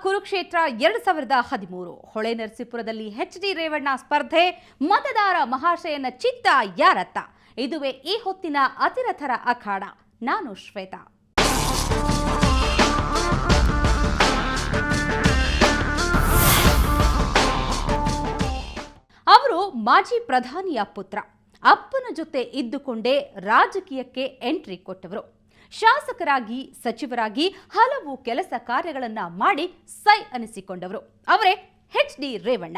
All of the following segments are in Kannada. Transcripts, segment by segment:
ಕುರುಕ್ಷೇತ್ರ 2013 ಹೊಳೆನರಸೀಪುರದಲ್ಲಿ ಎಚ್.ಡಿ. ರೇವಣ್ಣ ಸ್ಪರ್ಧೆ ಮತದಾರ ಮಹಾಶಯನ ಚಿತ್ತ ಯಾರತ್ತ? ಇದುವೇ ಈ ಹೊತ್ತಿನ ಅತಿರಥರ ಅಖಾಡ. ನಾನು ಶ್ವೇತಾ. ಅವರು ಮಾಜಿ ಪ್ರಧಾನಿಯ ಪುತ್ರ. ಅಪ್ಪನ ಜೊತೆ ಇದ್ದುಕೊಂಡೇ ರಾಜಕೀಯಕ್ಕೆ ಎಂಟ್ರಿ ಕೊಟ್ಟವರು. ಶಾಸಕರಾಗಿ, ಸಚಿವರಾಗಿ ಹಲವು ಕೆಲಸ ಕಾರ್ಯಗಳನ್ನ ಮಾಡಿ ಸೈ ಅನಿಸಿಕೊಂಡವರು ಅವರೇ ಎಚ್.ಡಿ. ರೇವಣ್ಣ.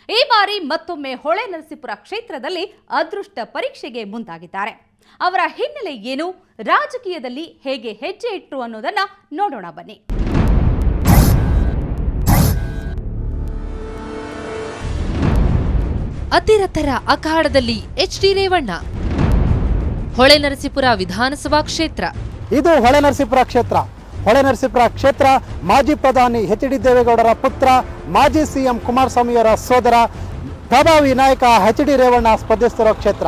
ಈ ಬಾರಿ ಮತ್ತೊಮ್ಮೆ ಹೊಳೆನರಸೀಪುರ ಕ್ಷೇತ್ರದಲ್ಲಿ ಅದೃಷ್ಟ ಪರೀಕ್ಷೆಗೆ ಮುಂದಾಗಿದ್ದಾರೆ. ಅವರ ಹಿನ್ನೆಲೆ ಏನು, ರಾಜಕೀಯದಲ್ಲಿ ಹೇಗೆ ಹೆಜ್ಜೆ ಇಟ್ಟರು ಅನ್ನೋದನ್ನ ನೋಡೋಣ ಬನ್ನಿ. ಅತಿರಥರ ಅಖಾಡದಲ್ಲಿ ಎಚ್.ಡಿ. ರೇವಣ್ಣ. ಹೊಳೆನರಸೀಪುರ ವಿಧಾನಸಭಾ ಕ್ಷೇತ್ರ. ಇದು ಹೊಳೆನರಸೀಪುರ ಕ್ಷೇತ್ರ. ಹೊಳೆನರಸೀಪುರ ಕ್ಷೇತ್ರ ಮಾಜಿ ಪ್ರಧಾನಿ ಎಚ್.ಡಿ. ದೇವೇಗೌಡರ ಪುತ್ರ, ಮಾಜಿ ಸಿಎಂ ಕುಮಾರಸ್ವಾಮಿಯವರ ಸೋದರ, ಪ್ರಭಾವಿ ನಾಯಕ ಎಚ್.ಡಿ. ರೇವಣ್ಣ ಸ್ಪರ್ಧಿಸುತ್ತಿರುವ ಕ್ಷೇತ್ರ.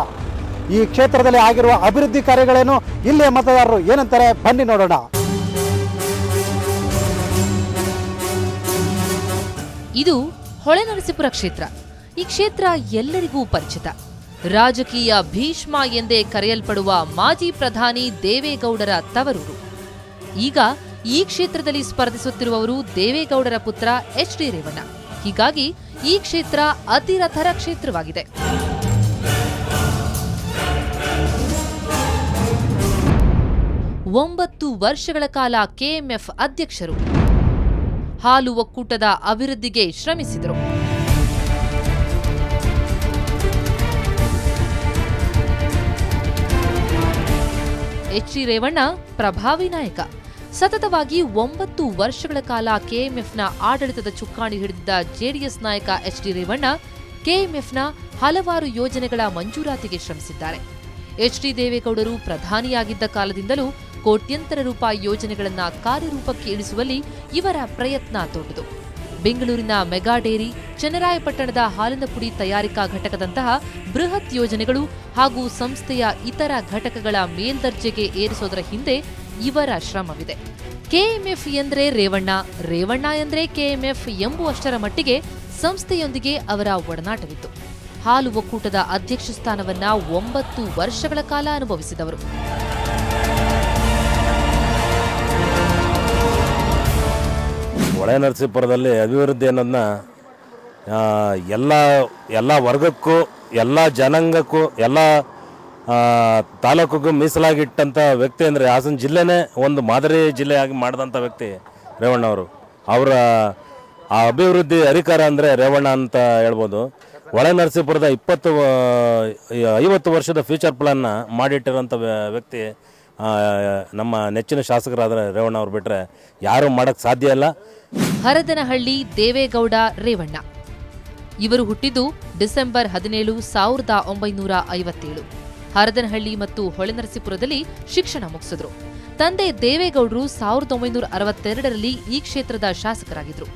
ಈ ಕ್ಷೇತ್ರದಲ್ಲಿ ಆಗಿರುವ ಅಭಿವೃದ್ಧಿ ಕಾರ್ಯಗಳೇನು, ಇಲ್ಲಿಯ ಮತದಾರರು ಏನಂತಾರೆ, ಬನ್ನಿ ನೋಡೋಣ. ಇದು ಹೊಳೆನರಸೀಪುರ ಕ್ಷೇತ್ರ. ಈ ಕ್ಷೇತ್ರ ಎಲ್ಲರಿಗೂ ಪರಿಚಿತ. ರಾಜಕೀಯ ಭೀಷ್ಮ ಎಂದೇ ಕರೆಯಲ್ಪಡುವ ಮಾಜಿ ಪ್ರಧಾನಿ ದೇವೇಗೌಡರ ತವರೂರು. ಈಗ ಈ ಕ್ಷೇತ್ರದಲ್ಲಿ ಸ್ಪರ್ಧಿಸುತ್ತಿರುವವರು ದೇವೇಗೌಡರ ಪುತ್ರ ಎಚ್.ಡಿ. ರೇವಣ್ಣ. ಹೀಗಾಗಿ ಈ ಕ್ಷೇತ್ರ ಅತಿರಥರ ಕ್ಷೇತ್ರವಾಗಿದೆ. ಒಂಬತ್ತು ವರ್ಷಗಳ ಕಾಲ ಕೆಎಂಎಫ್ ಅಧ್ಯಕ್ಷರು. ಹಾಲು ಒಕ್ಕೂಟದ ಅಭಿವೃದ್ಧಿಗೆ ಶ್ರಮಿಸಿದರು. ಎಚ್.ಡಿ. ರೇವಣ್ಣ ಪ್ರಭಾವಿ ನಾಯಕ. ಸತತವಾಗಿ 9 ವರ್ಷಗಳ ಕಾಲ ಕೆಎಂಎಫ್ನ ಆಡಳಿತದ ಚುಕ್ಕಾಣಿ ಹಿಡಿದಿದ್ದ ಜೆಡಿಎಸ್ ನಾಯಕ ಎಚ್.ಡಿ. ರೇವಣ್ಣ ಕೆಎಂಎಫ್ನ ಹಲವಾರು ಯೋಜನೆಗಳ ಮಂಜೂರಾತಿಗೆ ಶ್ರಮಿಸಿದ್ದಾರೆ. ಎಚ್.ಡಿ. ದೇವೇಗೌಡರು ಪ್ರಧಾನಿಯಾಗಿದ್ದ ಕಾಲದಿಂದಲೂ ಕೋಟ್ಯಂತರ ರೂಪಾಯಿ ಯೋಜನೆಗಳನ್ನು ಕಾರ್ಯರೂಪಕ್ಕೆ ಇಳಿಸುವಲ್ಲಿ ಇವರ ಪ್ರಯತ್ನ ದೊಡ್ಡದು. ಬೆಂಗಳೂರಿನ ಮೆಗಾ ಡೇರಿ, ಚನ್ನರಾಯಪಟ್ಟಣದ ಹಾಲಿನ ಪುಡಿ ತಯಾರಿಕಾ ಘಟಕದಂತಹ ಬೃಹತ್ ಯೋಜನೆಗಳು ಹಾಗೂ ಸಂಸ್ಥೆಯ ಇತರ ಘಟಕಗಳ ಮೇಲ್ದರ್ಜೆಗೆ ಏರಿಸೋದರ ಹಿಂದೆ ಇವರ ಶ್ರಮವಿದೆ. ಕೆಎಂಎಫ್ ಎಂದ್ರೆ ರೇವಣ್ಣ, ರೇವಣ್ಣ ಎಂದ್ರೆ ಕೆಎಂಎಫ್ ಎಂಬುವಷ್ಟರ ಮಟ್ಟಿಗೆ ಸಂಸ್ಥೆಯೊಂದಿಗೆ ಅವರ ಒಡನಾಟವಿತ್ತು. ಹಾಲು ಒಕ್ಕೂಟದ ಅಧ್ಯಕ್ಷ ಸ್ಥಾನವನ್ನ 9 ವರ್ಷಗಳ ಕಾಲ ಅನುಭವಿಸಿದವರು. ಹೊಳೆನರಸೀಪುರದಲ್ಲಿ ಅಭಿವೃದ್ಧಿ ಅನ್ನೋದನ್ನ ಎಲ್ಲ ವರ್ಗಕ್ಕೂ, ಎಲ್ಲ ಜನಾಂಗಕ್ಕೂ, ಎಲ್ಲ ತಾಲೂಕಿಗೂ ಮೀಸಲಾಗಿಟ್ಟಂಥ ವ್ಯಕ್ತಿ ಅಂದರೆ ಹಾಸನ ಜಿಲ್ಲೆನೇ ಒಂದು ಮಾದರಿ ಜಿಲ್ಲೆಯಾಗಿ ಮಾಡಿದಂಥ ವ್ಯಕ್ತಿ ರೇವಣ್ಣವರು. ಅವರ ಆ ಅಭಿವೃದ್ಧಿ ಅಧಿಕಾರ ಅಂದರೆ ರೇವಣ್ಣ ಅಂತ ಹೇಳ್ಬೋದು. ಹೊಳೆನರಸೀಪುರದ 50 ವರ್ಷದ ಫ್ಯೂಚರ್ ಪ್ಲಾನ್ನ ಮಾಡಿಟ್ಟಿರೋಂಥ ವ್ಯಕ್ತಿ ನಮ್ಮ ನೆಚ್ಚಿನ ಶಾಸಕರಾದ ರೇವಣ್ಣ ಅವ್ರು ಬಿಟ್ಟರೆ ಯಾರೂ ಮಾಡೋಕ್ಕೆ ಸಾಧ್ಯ ಇಲ್ಲ. ಹರದನಹಳ್ಳಿ ದೇವೇಗೌಡ ರೇವಣ್ಣ ಇವರು ಹುಟ್ಟಿದ್ದು ಡಿಸೆಂಬರ್ 17, 1957. ಹರದನಹಳ್ಳಿ ಮತ್ತು ಹೊಳೆನರಸೀಪುರದಲ್ಲಿ ಶಿಕ್ಷಣ ಮುಗಿಸಿದ್ರು. ತಂದೆ ದೇವೇಗೌಡರು 1962ರಲ್ಲಿ ಈ ಕ್ಷೇತ್ರದ ಶಾಸಕರಾಗಿದ್ರು.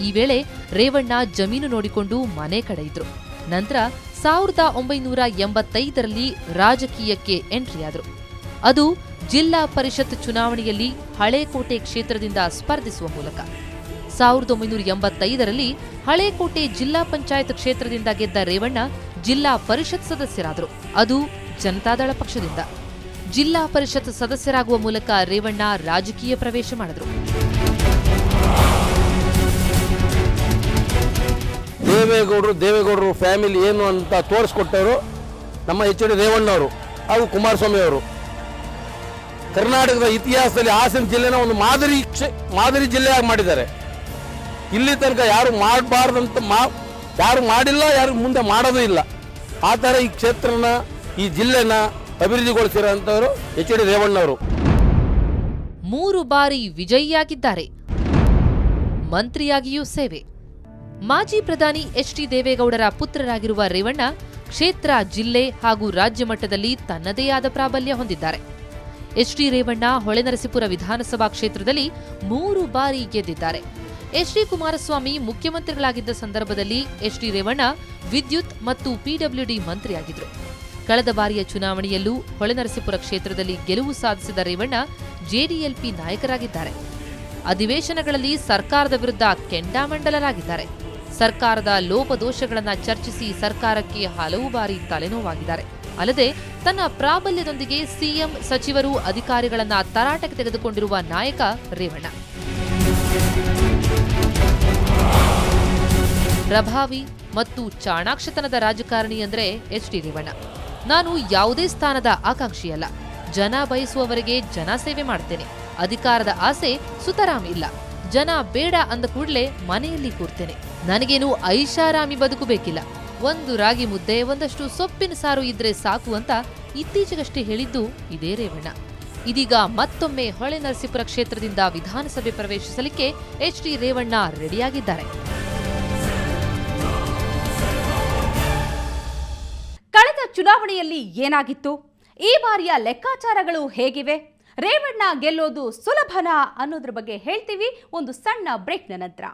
ಈ ವೇಳೆ ರೇವಣ್ಣ ಜಮೀನು ನೋಡಿಕೊಂಡು ಮನೆ ಕಡೆ ಇದ್ರು. ನಂತರ 1985ರಲ್ಲಿ ರಾಜಕೀಯಕ್ಕೆ ಎಂಟ್ರಿಯಾದರು. ಅದು ಜಿಲ್ಲಾ ಪರಿಷತ್ ಚುನಾವಣೆಯಲ್ಲಿ ಹಳೇಕೋಟೆ ಕ್ಷೇತ್ರದಿಂದ ಸ್ಪರ್ಧಿಸುವ ಮೂಲಕ. 1985ರಲ್ಲಿ ಹಳೇಕೋಟೆ ಜಿಲ್ಲಾ ಪಂಚಾಯತ್ ಕ್ಷೇತ್ರದಿಂದ ಗೆದ್ದ ರೇವಣ್ಣ ಜಿಲ್ಲಾ ಪರಿಷತ್ ಸದಸ್ಯರಾದರು. ಅದು ಜನತಾದಳ ಪಕ್ಷದಿಂದ. ಜಿಲ್ಲಾ ಪರಿಷತ್ ಸದಸ್ಯರಾಗುವ ಮೂಲಕ ರೇವಣ್ಣ ರಾಜಕೀಯ ಪ್ರವೇಶ ಮಾಡಿದರು. ದೇವೇಗೌಡರು ಫ್ಯಾಮಿಲಿ ಏನು ಅಂತ ತೋರಿಸ್ಕೊಟ್ಟವರು ನಮ್ಮ ಎಚ್.ಡಿ. ರೇವಣ್ಣವರು ಹಾಗೂ ಕುಮಾರಸ್ವಾಮಿ ಅವರು. ಕರ್ನಾಟಕದ ಇತಿಹಾಸದಲ್ಲಿ ಹಾಸನ ಜಿಲ್ಲೆನ ಒಂದು ಮಾದರಿ ಜಿಲ್ಲೆಯಾಗಿ ಮಾಡಿದ್ದಾರೆ. ಇಲ್ಲಿ ತನಕ ಯಾರು ಮಾಡಬಾರ್ದಂತ ಯಾರು ಮಾಡಿಲ್ಲ, ಯಾರು ಮುಂದೆ ಮಾಡೋದು ಇಲ್ಲ. ಆ ಥರ ಈ ಕ್ಷೇತ್ರನ, ಈ ಜಿಲ್ಲೆನ ಅಭಿವೃದ್ಧಿಗೊಳಿಸಿರೋಂಥವರು ಎಚ್.ಡಿ. ರೇವಣ್ಣವರು. 3 ಬಾರಿ ವಿಜಯಿಯಾಗಿದ್ದಾರೆ. ಮಂತ್ರಿಯಾಗಿಯೂ ಸೇವೆ. ಮಾಜಿ ಪ್ರಧಾನಿ ಎಚ್.ಡಿ. ದೇವೇಗೌಡರ ಪುತ್ರರಾಗಿರುವ ರೇವಣ್ಣ ಕ್ಷೇತ್ರ, ಜಿಲ್ಲೆ ಹಾಗೂ ರಾಜ್ಯ ಮಟ್ಟದಲ್ಲಿ ತನ್ನದೇ ಆದ ಪ್ರಾಬಲ್ಯ ಹೊಂದಿದ್ದಾರೆ. ಎಚ್.ಡಿ. ರೇವಣ್ಣ ಹೊಳೆನರಸೀಪುರ ವಿಧಾನಸಭಾ ಕ್ಷೇತ್ರದಲ್ಲಿ 3 ಬಾರಿ ಗೆದ್ದಿದ್ದಾರೆ. ಎಚ್.ಡಿ. ಕುಮಾರಸ್ವಾಮಿ ಮುಖ್ಯಮಂತ್ರಿಗಳಾಗಿದ್ದ ಸಂದರ್ಭದಲ್ಲಿ ಎಚ್.ಡಿ. ರೇವಣ್ಣ ವಿದ್ಯುತ್ ಮತ್ತು ಪಿಡಬ್ಲ್ಯೂಡಿ ಮಂತ್ರಿಯಾಗಿದ್ದರು. ಕಳೆದ ಬಾರಿಯ ಚುನಾವಣೆಯಲ್ಲೂ ಹೊಳೆನರಸೀಪುರ ಕ್ಷೇತ್ರದಲ್ಲಿ ಗೆಲುವು ಸಾಧಿಸಿದ ರೇವಣ್ಣ ಜೆಡಿಎಲ್ಪಿ ನಾಯಕರಾಗಿದ್ದಾರೆ. ಅಧಿವೇಶನಗಳಲ್ಲಿ ಸರ್ಕಾರದ ವಿರುದ್ಧ ಕೆಂಡಾಮಂಡಲರಾಗಿದ್ದಾರೆ. ಸರ್ಕಾರದ ಲೋಪದೋಷಗಳನ್ನ ಚರ್ಚಿಸಿ ಸರ್ಕಾರಕ್ಕೆ ಹಲವು ಬಾರಿ ತಲೆನೋವಾಗಿದ್ದಾರೆ. ಅಲ್ಲದೆ ತನ್ನ ಪ್ರಾಬಲ್ಯದೊಂದಿಗೆ ಸಿಎಂ, ಸಚಿವರು, ಅಧಿಕಾರಿಗಳನ್ನ ತರಾಟೆಗೆ ತೆಗೆದುಕೊಂಡಿರುವ ನಾಯಕ ರೇವಣ್ಣ. ಪ್ರಭಾವಿ ಮತ್ತು ಚಾಣಾಕ್ಷತನದ ರಾಜಕಾರಣಿ ಅಂದ್ರೆ ಎಚ್.ಡಿ. ರೇವಣ್ಣ. ನಾನು ಯಾವುದೇ ಸ್ಥಾನದ ಆಕಾಂಕ್ಷಿಯಲ್ಲ. ಜನ ಬಯಸುವವರೆಗೆ ಜನ ಸೇವೆ ಮಾಡ್ತೇನೆ. ಅಧಿಕಾರದ ಆಸೆ ಸುತರಾಮ್ ಇಲ್ಲ. ಜನ ಬೇಡ ಅಂದ ಕೂಡಲೇ ಮನೆಯಲ್ಲಿ ಕೂರ್ತೇನೆ. ನನಗೇನು ಐಷಾರಾಮಿ ಬದುಕು ಬೇಕಿಲ್ಲ. ಒಂದು ರಾಗಿ ಮುದ್ದೆ, ಒಂದಷ್ಟು ಸೊಪ್ಪಿನ ಸಾರು ಇದ್ರೆ ಸಾಕು ಅಂತ ಇತ್ತೀಚೆಗಷ್ಟೇ ಹೇಳಿದ್ದು ಇದೇ ರೇವಣ್ಣ. ಇದೀಗ ಮತ್ತೊಮ್ಮೆ ಹೊಳೆನರಸೀಪುರ ಕ್ಷೇತ್ರದಿಂದ ವಿಧಾನಸಭೆ ಪ್ರವೇಶಿಸಲಿಕ್ಕೆ ಎಚ್.ಡಿ. ರೇವಣ್ಣ ರೆಡಿಯಾಗಿದ್ದಾರೆ. ಕಳೆದ ಚುನಾವಣೆಯಲ್ಲಿ ಏನಾಗಿತ್ತು? ಈ ಬಾರಿಯ ಲೆಕ್ಕಾಚಾರಗಳು ಹೇಗಿವೆ? ರೇವಣ್ಣ ಗೆಲ್ಲೋದು ಸುಲಭನಾ ಅನ್ನೋದ್ರ ಬಗ್ಗೆ ಹೇಳ್ತೀವಿ ಒಂದು ಸಣ್ಣ ಬ್ರೇಕ್ನ ನಂತರ.